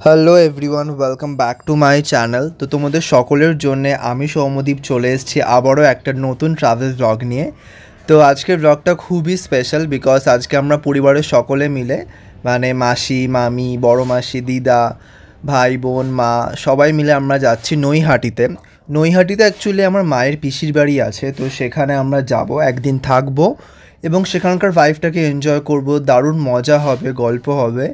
Hello everyone, welcome back to my channel. তো তোমাদের সকলের জন্য আমি সৌম্যদীপ চলে এসেছি আবারও একটা নতুন ট্রাভেল ব্লগ নিয়ে। তো আজকের ব্লগটা খুবই স্পেশাল বিকজ আজকে আমরা পরিবারের সকলে মিলে মানে মাসি, মামি, বড় মাসি, দিদা, ভাই, বোন, মা সবাই মিলে আমরা যাচ্ছি নৈহাটিতে। নৈহাটিতে অ্যাকচুয়ালি আমার মায়ের পিসির বাড়ি আছে, তো সেখানে আমরা যাব, একদিন থাকবো এবং সেখানকার ভাইবটাকে এনজয় করব। দারুণ মজা হবে, গল্প হবে।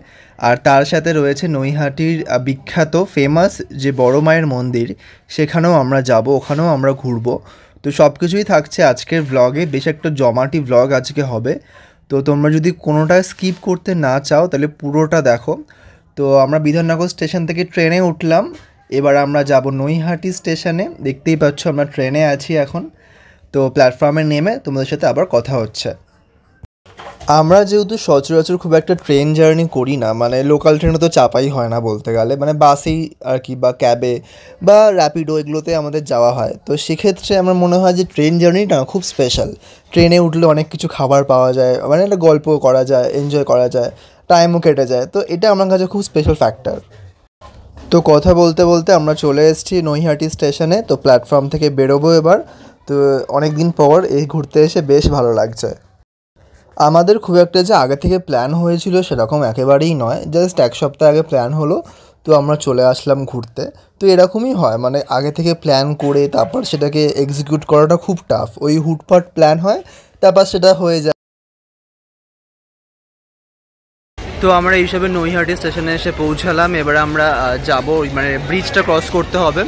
আর তার সাথে রয়েছে নৈহাটির বিখ্যাত ফেমাস যে বড় মায়ের মন্দির, সেখানেও আমরা যাব, ওখানেও আমরা ঘুরবো। তো সব কিছুই থাকছে আজকের ভ্লগে। বেশ একটা জমাটি ভ্লগ আজকে হবে। তো তোমরা যদি কোনোটা স্কিপ করতে না চাও তাহলে পুরোটা দেখো। তো আমরা বিধাননগর স্টেশন থেকে ট্রেনে উঠলাম, এবার আমরা যাব নৈহাটি স্টেশনে। দেখতেই পাচ্ছ আমরা ট্রেনে আছি এখন। তো প্ল্যাটফর্মে নেমে তোমাদের সাথে আবার কথা হচ্ছে। আমরা যেহেতু সচরাচর খুব একটা ট্রেন জার্নি করি না, মানে লোকাল ট্রেনে তো চাপাই হয় না বলতে গেলে, মানে বাসেই আর কি, বা ক্যাবে বা র্যাপিডো এগুলোতে আমাদের যাওয়া হয়। তো সেক্ষেত্রে আমার মনে হয় যে ট্রেন জার্নিটা খুব স্পেশাল। ট্রেনে উঠলে অনেক কিছু খাবার পাওয়া যায়, মানে একটা গল্প করা যায়, এনজয় করা যায়, টাইমও কেটে যায়। তো এটা আমার কাছে খুব স্পেশাল ফ্যাক্টর। তো কথা বলতে বলতে আমরা চলে এসেছি নৈহাটি স্টেশনে। তো প্ল্যাটফর্ম থেকে বেরোবো এবার। তো অনেক দিন পর এই ঘুরতে এসে বেশ ভালো লাগছে। আমাদের খুব একটা যে আগে থেকে প্ল্যান হয়েছিল সেরকম একেবারেই নয়, জাস্ট এক সপ্তাহ আগে প্ল্যান হলো, তো আমরা চলে আসলাম ঘুরতে। তো এরকমই হয়, মানে আগে থেকে প্ল্যান করে তারপর সেটাকে এক্সিকিউট করাটা খুব টাফ। ওই হুটপাট প্ল্যান হয়, তারপর সেটা হয়ে যায়। তো আমরা এইসবে নৈহাটি স্টেশনে এসে পৌঁছালাম। এবার আমরা যাব, মানে ব্রিজটা ক্রস করতে হবে।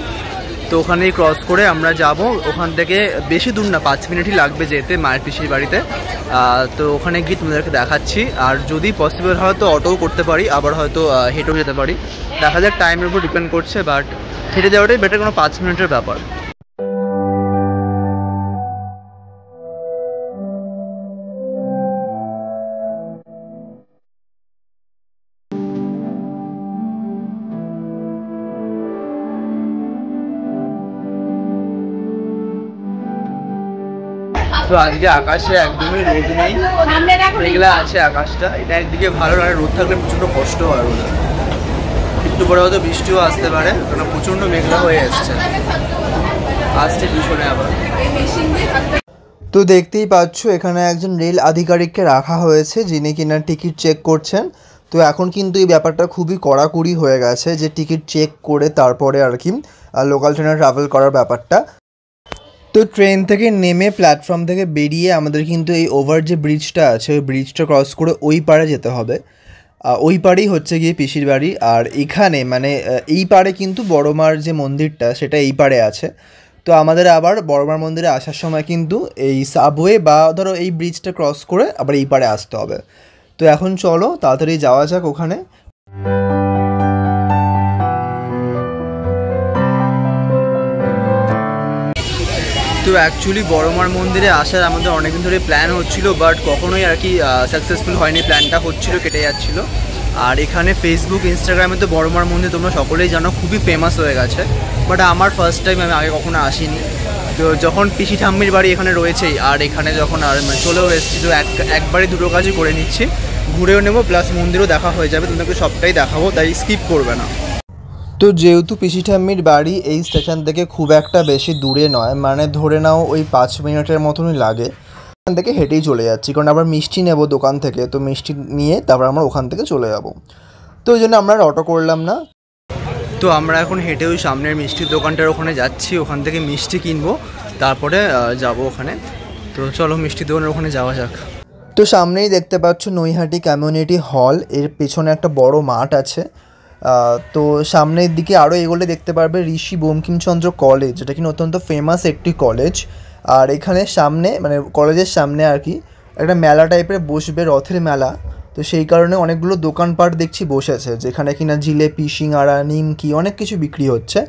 তো ওখানেই ক্রস করে আমরা যাব। ওখান থেকে বেশি দূর না, 5 মিনিটই লাগবে যেতে মায়ের পিসির বাড়িতে। তো ওখানে গিয়ে তোমাদেরকে দেখাচ্ছি। আর যদি পসিবল হয় তো অটোও করতে পারি, আবার হয়তো হেঁটেও যেতে পারি, দেখা যাক, টাইমের উপর ডিপেন্ড করছে। বাট হেঁটে যাওয়াটাই বেটার, কোনো 5 মিনিটের ব্যাপার। তো আজকে আকাশে একদমই রোদ নেই, মেঘলা আছে আকাশটা। এটা একদিকে ভালো লাগে, রোদ থাকলে প্রচণ্ড কষ্ট হয় রোদে। একটু পরে হয়তো বৃষ্টিও আসতে পারে, কারণ প্রচণ্ড মেঘলা হয়ে এসছে, আসছে ভীষণে আবার। তো দেখতেই পাচ্ছ এখানে একজন রেল আধিকারিককে রাখা হয়েছে, যিনি কিনা টিকিট চেক করছেন। তো এখন কিন্তু এই ব্যাপারটা খুবই কড়াকড়ি হয়ে গেছে, যে টিকিট চেক করে তারপরে আর কি লোকাল ট্রেনে ট্রাভেল করার ব্যাপারটা। তো ট্রেন থেকে নেমে প্ল্যাটফর্ম থেকে বেরিয়ে আমাদের কিন্তু এই ওভার যে ব্রিজটা আছে, ওই ব্রিজটা ক্রস করে ওই পাড়ে যেতে হবে। ওই পাড়েই হচ্ছে গিয়ে পিসির বাড়ি। আর এখানে মানে এই পাড়ে কিন্তু বড়মার যে মন্দিরটা সেটা এই পাড়ে আছে। তো আমাদের আবার বড়মার মন্দিরে আসার সময় কিন্তু এই সাবওয়ে বা ধরো এই ব্রিজটা ক্রস করে আবার এই পাড়ে আসতে হবে। তো এখন চলো তাড়াতাড়ি যাওয়া যাক ওখানে। তো অ্যাকচুয়ালি বড়মার মন্দিরে আসার আমাদের অনেকদিন ধরে প্ল্যান হচ্ছিল, বাট কখনোই আর কি সাকসেসফুল হয়নি। প্ল্যানটা হচ্ছিল, কেটে যাচ্ছিলো। আর এখানে ফেসবুক, ইনস্টাগ্রামে তো বড়মার মন্দির তোমরা সকলেই জানো খুবই ফেমাস হয়ে গেছে। বাট আমার ফার্স্ট টাইম, আমি আগে কখনো আসিনি। তো যখন পিসি ঠাম্মির বাড়ি এখানে রয়েছেই, আর এখানে যখন আর চলেও এসেছি, তো একবারই দুটো কাজই করে নিচ্ছি, ঘুরেও নেবো প্লাস মন্দিরও দেখা হয়ে যাবে। তোমাদেরকে সবটাই দেখাবো, তাই স্কিপ করবে না। তো যেহেতু পিসি ঠাম্মির বাড়ি এই স্টেশন থেকে খুব একটা বেশি দূরে নয়, মানে ধরে নাও ওই 5 মিনিটের মতনই লাগে, ওখান থেকে হেঁটেই চলে যাচ্ছি, কারণ আবার মিষ্টি নেব দোকান থেকে। তো মিষ্টি নিয়ে তারপর আমরা ওখান থেকে চলে যাব। তো ওই জন্য আমরা আর অটো করলাম না। তো আমরা এখন হেঁটে ওই সামনের মিষ্টির দোকানটার ওখানে যাচ্ছি, ওখান থেকে মিষ্টি কিনবো, তারপরে যাব ওখানে। তো চলো মিষ্টি দোকানের ওখানে যাওয়া যাক। তো সামনেই দেখতে পাচ্ছ নৈহাটি কমিউনিটি হল, এর পেছনে একটা বড় মাঠ আছে। তো সামনের দিকে আরও এগোলে দেখতে পারবে ঋষি বঙ্কিমচন্দ্র কলেজ, যেটা কিনা অত্যন্ত ফেমাস একটি কলেজ। আর এখানে সামনে, মানে কলেজের সামনে আর কি, একটা মেলা টাইপের বসবে, রথের মেলা। তো সেই কারণে অনেকগুলো দোকানপাট দেখছি বসেছে, যেখানে কিনা জিলেপি, সিঙ্গারা, নিমকি অনেক কিছু বিক্রি হচ্ছে।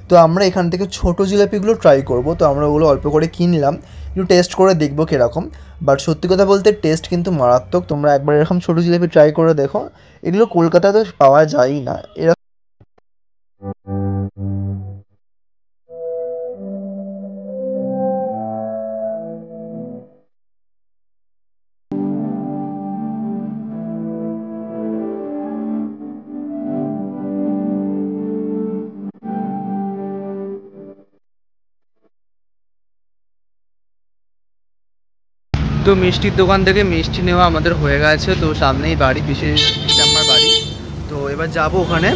তো আমরা এখান থেকে ছোটো জিলেপিগুলো ট্রাই করব। তো আমরা ওগুলো অল্প করে কিনলাম, একটু টেস্ট করে দেখবো কীরকম। বাট সত্যি কথা বলতে টেস্ট কিন্তু মারাত্মক। তোমরা একবার এরকম ছোটো জিলেপি ট্রাই করে দেখো, এগুলো কলকাতাতে পাওয়া যায়ই না এরকম। তো মিষ্টির দোকান থেকে মিষ্টি নেওয়া আমাদের হয়ে গেছে। তো সামনেই বাড়ি, বিশেষ আমার বাড়ি। তো এবার যাবো ওখানে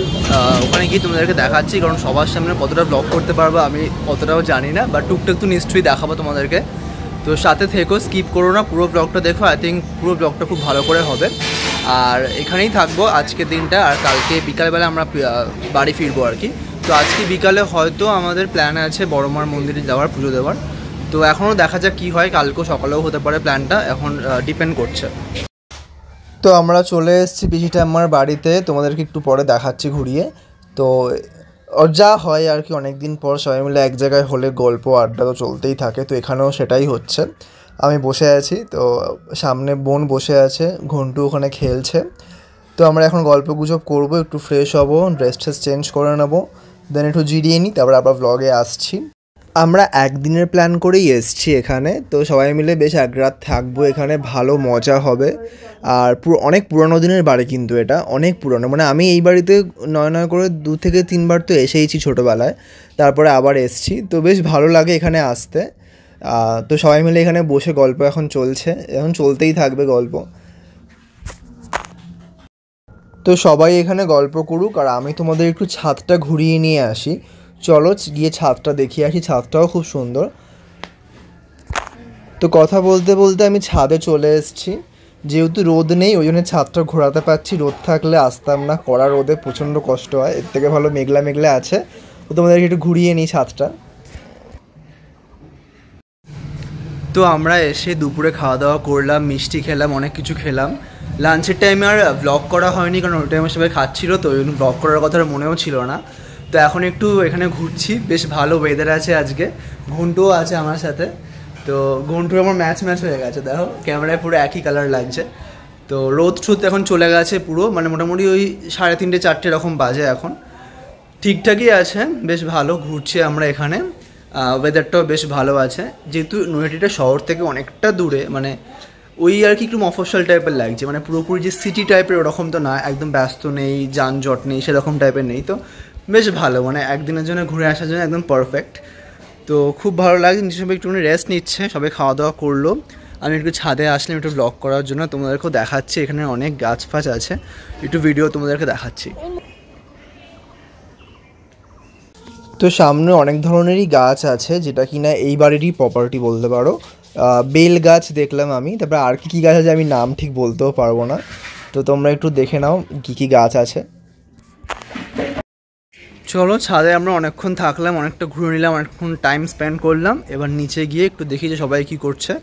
গিয়ে তোমাদেরকে দেখাচ্ছি, কারণ সবার সামনে কতটা ব্লগ করতে পারবো আমি অতটাও জানি না, বাট টুকটাক তো নিশ্চয়ই দেখাবো তোমাদেরকে। তো সাথে থেকো, স্কিপ করো না, পুরো ব্লগটা দেখো। আই থিঙ্ক পুরো ব্লগটা খুব ভালো করে হবে। আর এখানেই থাকবো আজকের দিনটা, আর কালকে বিকালবেলা আমরা বাড়ি ফিরবো আর কি। তো আজকে বিকালে হয়তো আমাদের প্ল্যান আছে বড়মার মন্দিরে যাওয়ার, পুজো দেওয়ার। তো এখনও দেখা যাক কী হয়, কালকেও সকালেও হতে পারে প্ল্যানটা, এখন ডিপেন্ড করছে। তো আমরা চলে এসেছি পিসিটা আমার বাড়িতে, তোমাদেরকে একটু পরে দেখাচ্ছি ঘুরিয়ে। তো যা হয় আর কি, অনেক দিন পর সবাই মিলে এক জায়গায় হলে গল্প আড্ডা তো চলতেই থাকে। তো এখানেও সেটাই হচ্ছে। আমি বসে আছি, তো সামনে বোন বসে আছে, ঘন্টু ওখানে খেলছে। তো আমরা এখন গল্প গুজব করবো, একটু ফ্রেশ হবো, ড্রেস ট্রেস চেঞ্জ করে নেবো, দেন একটু জিরিয়ে নিই, তারপর আবার ব্লগে আসছি। আমরা একদিনের প্ল্যান করেই এসছি এখানে। তো সবাই মিলে বেশ এক রাত থাকবো এখানে, ভালো মজা হবে। আর অনেক পুরোনো দিনের বাড়ি, কিন্তু এটা অনেক পুরনো, মানে আমি এই বাড়িতে নয় করে 2 থেকে 3 বার তো এসেইছি ছোটোবেলায়, তারপরে আবার এসছি। তো বেশ ভালো লাগে এখানে আসতে। তো সবাই মিলে এখানে বসে গল্প এখন চলছে, এখন চলতেই থাকবে গল্প। তো সবাই এখানে গল্প করুক, আর আমি তোমাদের একটু ছাদটা ঘুরিয়ে নিয়ে আসি। চলো গিয়ে ছাদটা দেখিয়ে আসি, ছাদটাও খুব সুন্দর। তো কথা বলতে বলতে আমি ছাদে চলে এসেছি। যেহেতু রোদ নেই ওই জন্য ছাদটা ঘোরাতে পারছি, রোদ থাকলে আসতাম না, কড়া রোদে প্রচণ্ড কষ্ট হয়, এর থেকে ভালো মেঘলা মেঘলা আছে। তো তোমাদেরকে একটু ঘুরিয়ে নিই ছাদটা। তো আমরা এসে দুপুরে খাওয়া দাওয়া করলাম, মিষ্টি খেলাম, অনেক কিছু খেলাম। লাঞ্চের টাইমে আর ব্লগ করা হয়নি, কারণ ওই টাইমে সবাই খাচ্ছিলো, তো ওই জন্য ব্লগ করার কথা মনেও ছিল না। তো এখন একটু এখানে ঘুরছি, বেশ ভালো ওয়েদার আছে আজকে, ঘন্টুও আছে আমার সাথে। তো ঘন্টু আমার ম্যাচ হয়ে গেছে, দেখো ক্যামেরায় পুরো একই কালার লাগছে। তো রোদ এখন চলে গেছে পুরো, মানে মোটামুটি ওই 3:30 4টে এরকম বাজে এখন, ঠিকঠাকই আছে, বেশ ভালো ঘুরছি আমরা এখানে। ওয়েদারটাও বেশ ভালো আছে, যেহেতু নৈহাটিটা শহর থেকে অনেকটা দূরে, মানে ওই আর কি একটু মফস্বল টাইপের লাগছে, মানে পুরোপুরি যে সিটি টাইপের ওরকম তো না, একদম ব্যস্ত নেই, যানজট নেই, সেরকম টাইপের নেই। তো বেশ ভালো, মানে একদিনের জন্য ঘুরে আসার জন্য একদম পারফেক্ট। তো খুব ভালো লাগে, সবাই একটুখানি রেস্ট নিচ্ছে, সবাই খাওয়া দাওয়া করলো। আমি একটু ছাদে আসলাম একটু ব্লগ করার জন্য, তোমাদেরকেও দেখাচ্ছি এখানে অনেক গাছ ফাছ আছে, একটু ভিডিও তোমাদেরকে দেখাচ্ছি। তো সামনে অনেক ধরনেরই গাছ আছে, যেটা কিনা এই বাড়িরই প্রপার্টি বলতে পারো। বেল গাছ দেখলাম আমি, তারপরে আর কি গাছ আছে আমি নাম ঠিক বলতেও পারবো না। তো তোমরা একটু দেখে নাও কী গাছ আছে। চলো ছাদে আমরা অনেকক্ষণ থাকলাম, অনেকটা ঘুরে নিলাম, অনেকক্ষণ টাইম স্পেন্ড করলাম। এবার নিচে গিয়ে একটু দেখি যে সবাই কী করছে।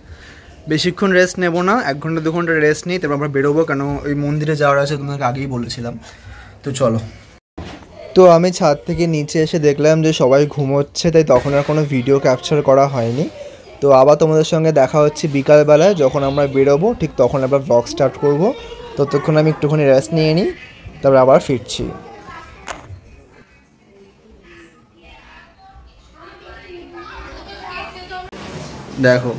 বেশিক্ষণ রেস্ট নেব না, 1 ঘন্টা 2 ঘন্টা রেস্ট নিই, তারপর আমরা বেরোবো, কেন ওই মন্দিরে যাওয়ার আছে, তোমাকে আগেই বলেছিলাম। তো চলো। তো আমি ছাদ থেকে নিচে এসে দেখলাম যে সবাই ঘুমোচ্ছে, তাই তখন আর কোনো ভিডিও ক্যাপচার করা হয়নি। তো আবার তোমাদের সঙ্গে দেখা হচ্ছে বিকালবেলায়, যখন আমরা বেরোবো ঠিক তখন আবার ব্লগ স্টার্ট করব। ততক্ষণ আমি একটুখানি রেস্ট নিয়ে নিই, তারপর আবার ফিরছি। দেখো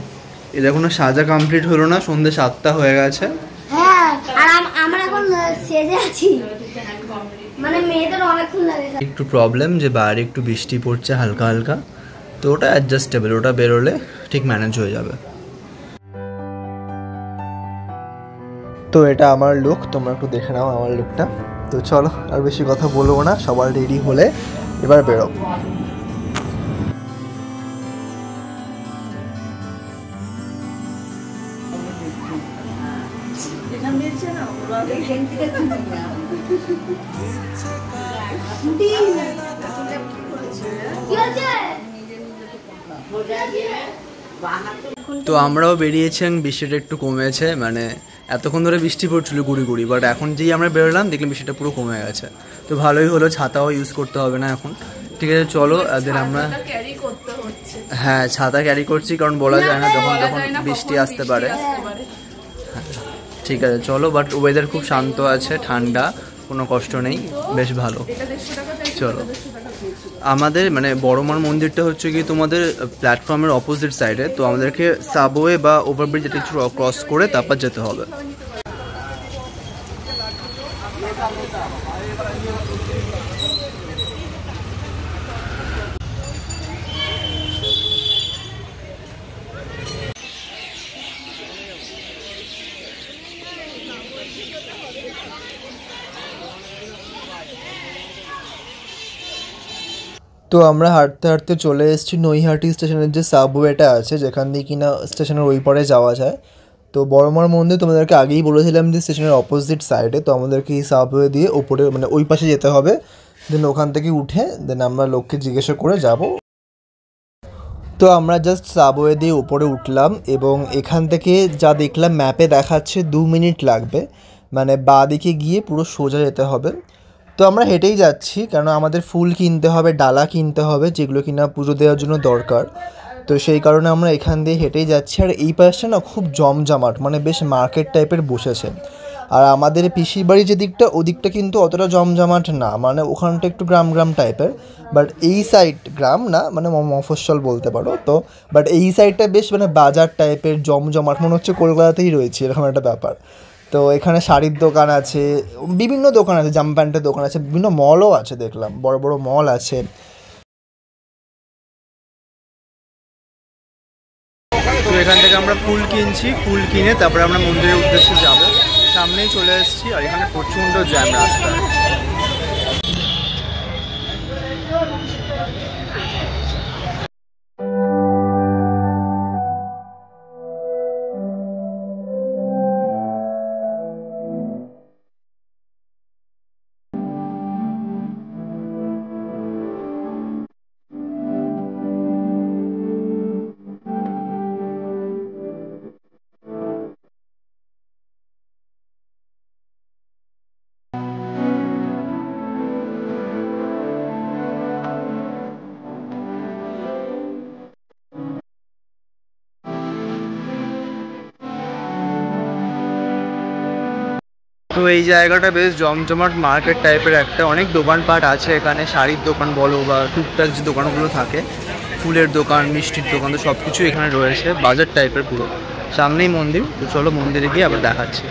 এটা এখনো সাজা কমপ্লিট হলো না, সন্ধ্যে 7টা হয়ে গেছে। হ্যাঁ, আর আমরা এখন সেজে আছি, মানে মেয়েদের অনেকক্ষণ লাগে। একটু প্রবলেম যে বাইরে একটু বৃষ্টি পড়ছে হালকা হালকা, তো ওটা অ্যাডজাস্টেবল, ওটা বেরোলে ঠিক ম্যানেজ হয়ে যাবে। তো এটা আমার লুক, তোমরা একটু দেখে নাও আমার লুকটা। তো চলো আর বেশি কথা বলবো না, সবার রেডি হলে এবার বেরোবো। তো আমরাও বেরিয়েছি, বৃষ্টিটা একটু কমেছে, মানে এতক্ষণ ধরে বৃষ্টি পড়ছিল গুড়ি গুড়ি, বাট এখন যেই আমরা বেরোলাম দেখলাম বৃষ্টিটা পুরো কমে গেছে। তো ভালোই হলো, ছাতাও ইউজ করতে হবে না এখন। ঠিক আছে চলো, এদের আমরা হ্যাঁ ছাতা ক্যারি করছি, কারণ বলা যায় না যখন তখন বৃষ্টি আসতে পারে। ঠিক আছে চলো, বাট ওয়েদার খুব শান্ত আছে, ঠান্ডা, কোনো কষ্ট নেই, বেশ ভালো। চলো, আমাদের মানে বড়মার মন্দিরটা হচ্ছে কি তোমাদের প্ল্যাটফর্মের অপোজিট সাইডে, তো আমাদেরকে সাবওয়ে বা ওভারব্রিজ এটা একটু ক্রস করে তারপর যেতে হবে। তো আমরা হাঁটতে হাঁটতে চলে এসেছি নৈহাটি স্টেশনের যে সাবওয়েটা আছে, যেখান দিয়ে কিনা স্টেশনের ওই পারে যাওয়া যায়। তো বড়মার মন্দির তোমাদেরকে আগেই বলেছিলাম যে স্টেশনের অপোজিট সাইডে, তো আমাদেরকে এই সাবওয়ে দিয়ে ওপরে মানে ওই পাশে যেতে হবে। দেন ওখান থেকে উঠে দেন আমরা লোককে জিজ্ঞাসা করে যাব। তো আমরা জাস্ট সাবওয়ে দিয়ে উপরে উঠলাম এবং এখান থেকে যা দেখলাম ম্যাপে দেখাচ্ছে 2 মিনিট লাগবে, মানে বাঁ দিকে গিয়ে পুরো সোজা যেতে হবে। তো আমরা হেঁটেই যাচ্ছি, কারণ আমাদের ফুল কিনতে হবে, ডালা কিনতে হবে, যেগুলো কিনা পুজো দেওয়ার জন্য দরকার। তো সেই কারণে আমরা এখান দিয়ে হেঁটেই যাচ্ছি। আর এই পাশটা না খুব জমজমাট, মানে বেশ মার্কেট টাইপের বসেছে। আর আমাদের পিসির বাড়ি যে দিকটা, ওদিকটা কিন্তু অতটা জমজমাট না, মানে ওখানটা একটু গ্রাম গ্রাম টাইপের। বাট এই সাইড গ্রাম না, মানে মফস্বল বলতে পারো। তো বাট এই সাইডটা বেশ মানে বাজার টাইপের জমজমাট, মনে হচ্ছে কলকাতাতেই রয়েছে এরকম একটা ব্যাপার। তো এখানে শাড়ির দোকান আছে, বিভিন্ন দোকান আছে, জামা প্যান্টের দোকান আছে, বিভিন্ন মলও আছে, দেখলাম বড় বড় মল আছে। তো এখান থেকে আমরা ফুল কিনছি, ফুল কিনে তারপরে আমরা মন্দিরের উদ্দেশ্যে যাব। সামনেই চলে এসেছি আর এখানে প্রচণ্ড জ্যাম রাস্তায়। তো এই জায়গাটা বেশ জমজমাট মার্কেট টাইপের একটা, অনেক দোকানপাট আছে এখানে, শাড়ির দোকান বলো বা টুকটাক যে দোকানগুলো থাকে, ফুলের দোকান, মিষ্টির দোকান, তো সব কিছু এখানে রয়েছে, বাজার টাইপের পুরো। সামনেই মন্দির, তো চলো মন্দিরে গিয়ে আবার দেখাচ্ছি।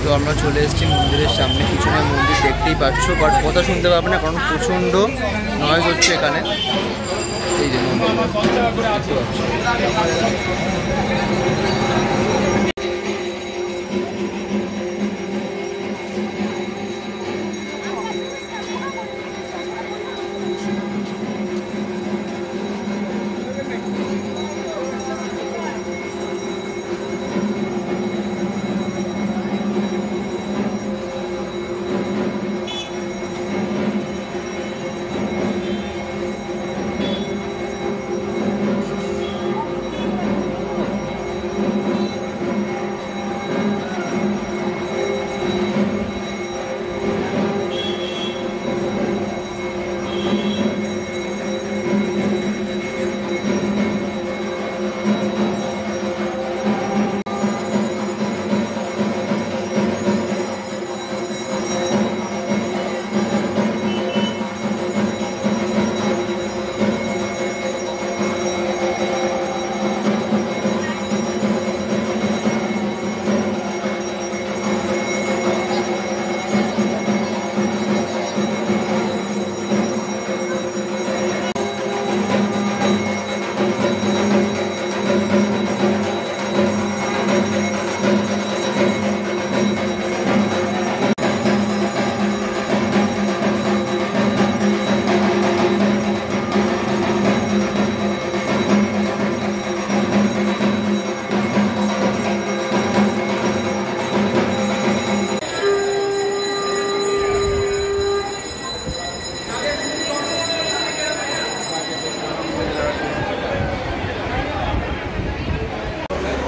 তো আমরা চলে এসেছি মন্দিরের সামনে, পিছনে মন্দির দেখতেই পাচ্ছ, বাট কথা শুনতে পাবে না কারণ প্রচণ্ড নয়েজ হচ্ছে এখানে। এই যে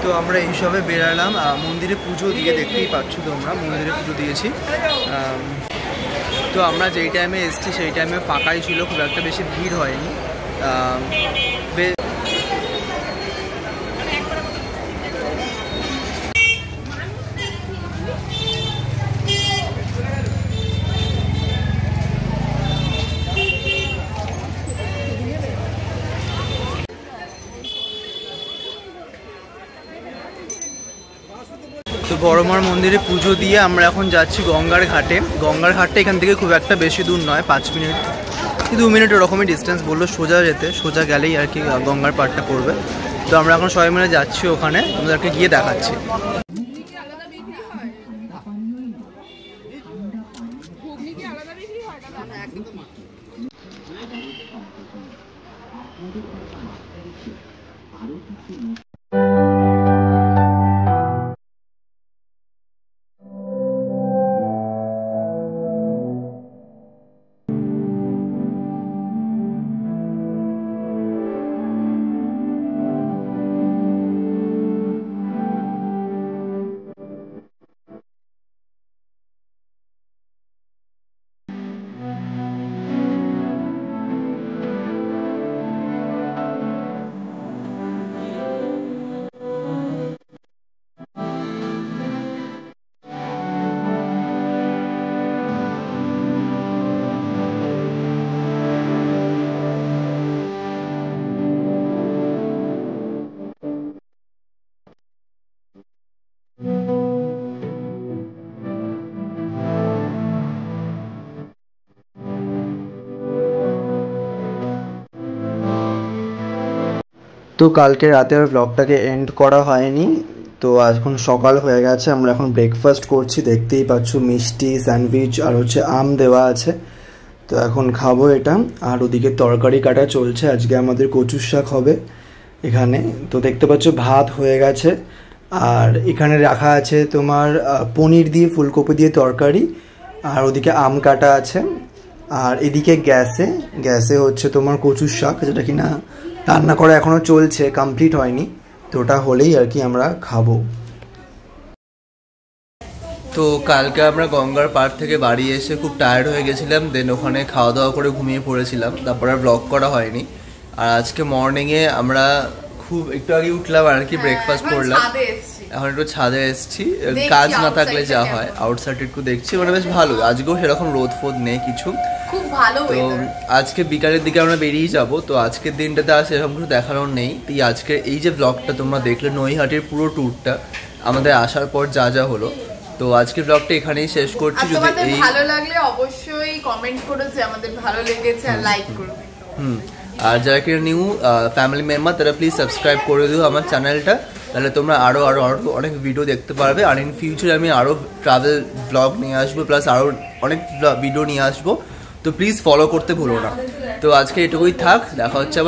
তো আমরা এইসবে বেরালাম, মন্দিরে পুজো দিয়ে, দেখতেই পাচ্ছ তোমরা মন্দিরে পুজো দিয়েছি। তো আমরা যেই টাইমে এসেছি সেই টাইমে ফাঁকাই ছিল, খুব একটা বেশি ভিড় হয়নি। তো বড়মার মন্দিরে পুজো দিয়ে আমরা এখন যাচ্ছি গঙ্গার ঘাটে। গঙ্গার ঘাটটা এখান থেকে খুব একটা বেশি দূর নয়, 5 মিনিট কি 2 মিনিট ওরকমই ডিস্টেন্স বললো। সোজা যেতে, সোজা গেলেই আর কি গঙ্গার পাড়টা পড়বে। তো আমরা এখন সবাই মিলে যাচ্ছি ওখানে, আমাদেরকে গিয়ে দেখাচ্ছি। তো কালকে রাতের ব্লগটাকে এন্ড করা হয়নি, তো এখন সকাল হয়ে গেছে। আমরা এখন ব্রেকফাস্ট করছি, দেখতেই পাচ্ছ মিষ্টি, স্যান্ডউইচ আর হচ্ছে আম দেওয়া আছে। তো এখন খাবো এটা। আর ওদিকে তরকারি কাটা চলছে, আজকে আমাদের কচুর শাক হবে এখানে। তো দেখতে পাচ্ছ ভাত হয়ে গেছে, আর এখানে রাখা আছে তোমার পনির দিয়ে ফুলকপি দিয়ে তরকারি, আর ওদিকে আম কাটা আছে। আর এদিকে গ্যাসে হচ্ছে তোমার কচুর শাক, যেটা কিনা রান্না করা এখনো চলছে, কমপ্লিট হয়নি। তো ওটা হলেই আর কি আমরা খাবো। তো কালকে আমরা গঙ্গার পাড় থেকে বাড়ি এসে খুব টায়ার্ড হয়ে গেছিলাম, দেন ওখানে খাওয়া দাওয়া করে ঘুমিয়ে পড়েছিলাম, তারপর আর ব্লগ করা হয়নি। আর আজকে মর্নিংয়ে আমরা খুব একটু আগে উঠলাম আর কি, ব্রেকফাস্ট করলাম, এখন একটু ছাদে এসেছি। কাজ না থাকলে যা হয়, আউটসাইড একটু দেখছি, মানে বেশ ভালো। আজকেও সেরকম রোদ ফোদ নেই কিছু, খুব ভালো। তো আজকে বিকালের দিকে আমরা বেরিয়ে যাব। তো আজকের দিনটাতে আর সেরকম কিছু দেখানোর নেই। তো আজকে এই যে ব্লগটা তোমরা দেখলে, নৈহাটির পুরো ট্যুরটা আমাদের আসার পর যা যা হলো, তো আজকের ব্লগটা এখানেই শেষ করছি। যদি এই ভালো লাগলে অবশ্যই কমেন্ট করো যে আমাদের ভালো লেগেছে, আর লাইক করো। আর যারা কি নিউ ফ্যামিলি মেম্বার, তারা প্লিজ সাবস্ক্রাইব করে দিও আমার চ্যানেলটা, তাহলে তোমরা আরও অনেক ভিডিও দেখতে পারবে। আর ইন ফিউচারে আমি আরও ট্রাভেল ব্লগ নিয়ে আসবো, প্লাস আরও অনেক ভিডিও নিয়ে আসবো। তো প্লিজ ফলো করতে ভুলো না। তো আজকে এটুকুই থাক, দেখা হচ্ছে আবার।